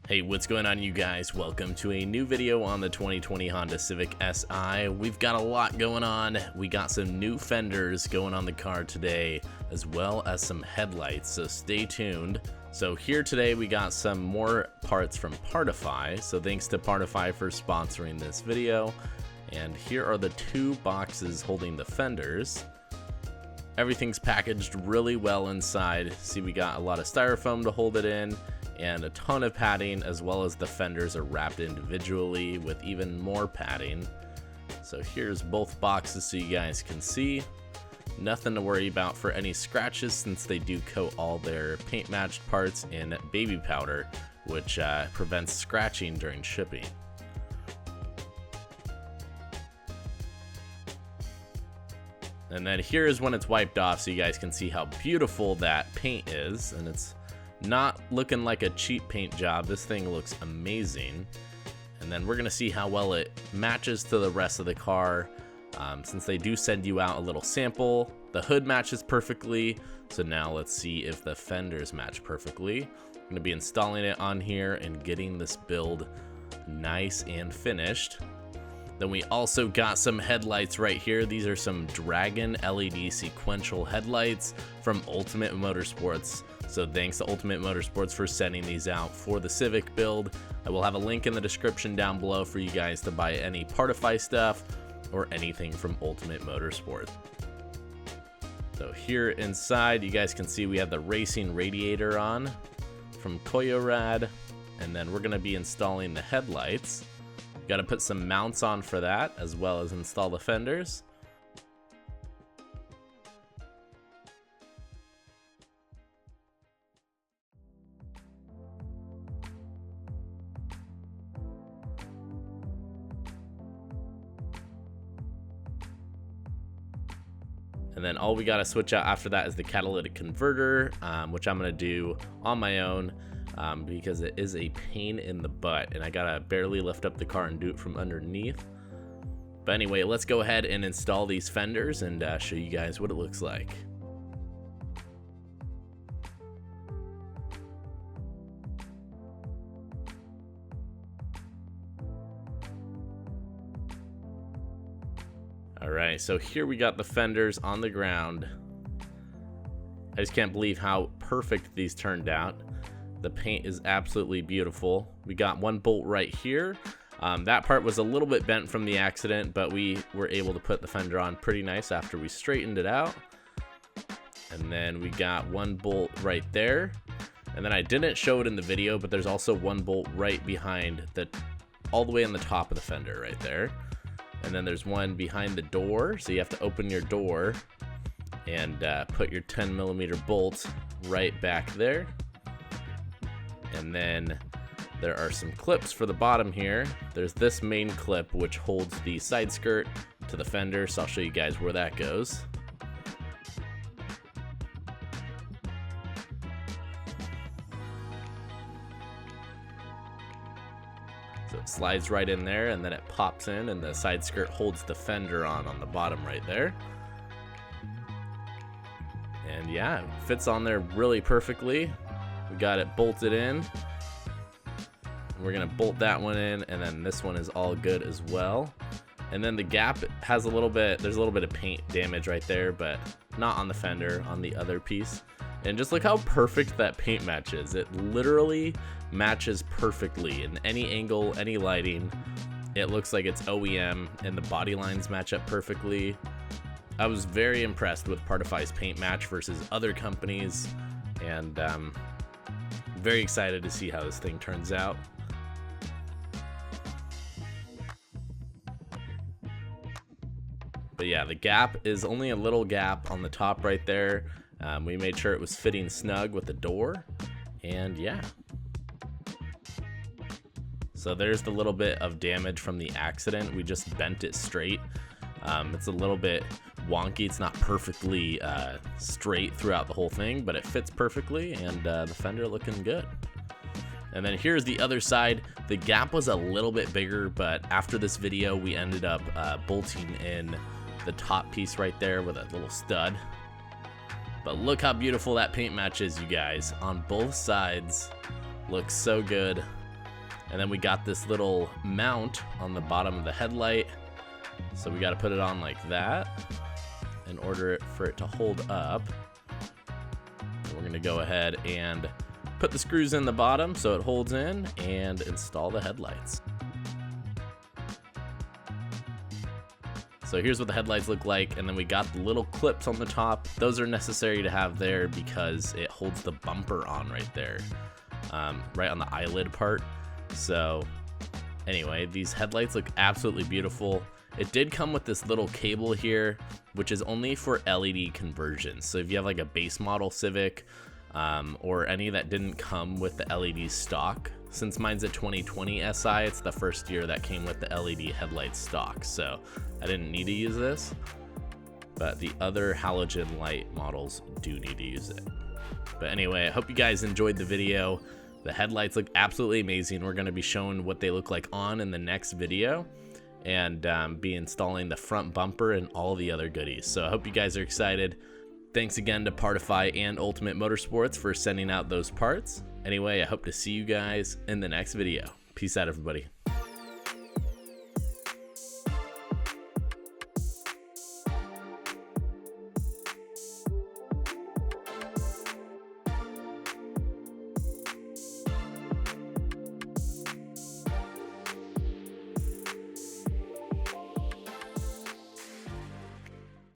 Hey, what's going on, you guys? Welcome to a new video on the 2020 Honda Civic Si. We've got a lot going on. We got some new fenders going on the car today, as well as some headlights, so stay tuned. So here today we got some more parts from Partify, so thanks to Partify for sponsoring this video. And here are the two boxes holding the fenders. Everything's packaged really well inside. See, we got a lot of styrofoam to hold it in, and a ton of padding, as well as the fenders are wrapped individually with even more padding. So here's both boxes so you guys can see. Nothing to worry about for any scratches, since they do coat all their paint matched parts in baby powder, which prevents scratching during shipping. And then here is when it's wiped off, so you guys can see how beautiful that paint is, and it's not looking like a cheap paint job. This thing looks amazing. And then we're gonna see how well it matches to the rest of the car. Since they do send you out a little sample, the hood matches perfectly. So now let's see if the fenders match perfectly. I'm gonna be installing it on here and getting this build nice and finished. Then we also got some headlights right here. These are some Dragon LED Sequential Headlights from Ultimate Motorsports. So thanks to Ultimate Motorsports for sending these out for the Civic build. I will have a link in the description down below for you guys to buy any Partify stuff or anything from Ultimate Motorsports. So here inside, you guys can see we have the racing radiator on from Koyorad, and then we're gonna be installing the headlights. Got to put some mounts on for that, as well as install the fenders. And then all we got to switch out after that is the catalytic converter, which I'm going to do on my own. Because it is a pain in the butt, and I gotta barely lift up the car and do it from underneath. But anyway, let's go ahead and install these fenders and show you guys what it looks like. Alright, so here we got the fenders on the ground. I just can't believe how perfect these turned out. The paint is absolutely beautiful. We got one bolt right here. That part was a little bit bent from the accident, but we were able to put the fender on pretty nice after we straightened it out. And then we got one bolt right there. And then I didn't show it in the video, but there's also one bolt right behind all the way on the top of the fender right there. And then there's one behind the door, so you have to open your door and put your 10mm bolt right back there. And then there are some clips for the bottom here. There's this main clip which holds the side skirt to the fender, so I'll show you guys where that goes. So it slides right in there, and then it pops in, and the side skirt holds the fender on the bottom right there. And yeah, it fits on there really perfectly. We got it bolted in. We're gonna bolt that one in, and then this one is all good as well. And then the gap has there's a little bit of paint damage right there, but not on the fender, on the other piece. And just look how perfect that paint matches. It literally matches perfectly in any angle, any lighting. It looks like it's OEM, and the body lines match up perfectly. I was very impressed with Partify's paint match versus other companies, and very excited to see how this thing turns out. But yeah, the gap is only a little gap on the top right there. We made sure it was fitting snug with the door, and yeah. So there's the little bit of damage from the accident. We just bent it straight. It's a little bit wonky. It's not perfectly straight throughout the whole thing, but it fits perfectly, and the fender looking good. And then here's the other side. The gap was a little bit bigger, but after this video we ended up bolting in the top piece right there with a little stud. But look how beautiful that paint match is, you guys, on both sides. Looks so good. And then we got this little mount on the bottom of the headlight. So we got to put it on like that in order for it to hold up. So we're going to go ahead and put the screws in the bottom so it holds in and install the headlights. So here's what the headlights look like, and then we got the little clips on the top. Those are necessary to have there because it holds the bumper on right there, right on the eyelid part. So anyway, these headlights look absolutely beautiful. It did come with this little cable here, which is only for LED conversions. So if you have like a base model Civic, or any that didn't come with the LED stock, since mine's a 2020 Si, it's the first year that came with the LED headlight stock, so I didn't need to use this, but the other halogen light models do need to use it. But anyway, I hope you guys enjoyed the video. The headlights look absolutely amazing. We're going to be showing what they look like on in the next video, and be installing the front bumper and all the other goodies. So I hope you guys are excited. Thanks again to Partify and Ultimate Motorsports for sending out those parts. Anyway, I hope to see you guys in the next video. Peace out, everybody.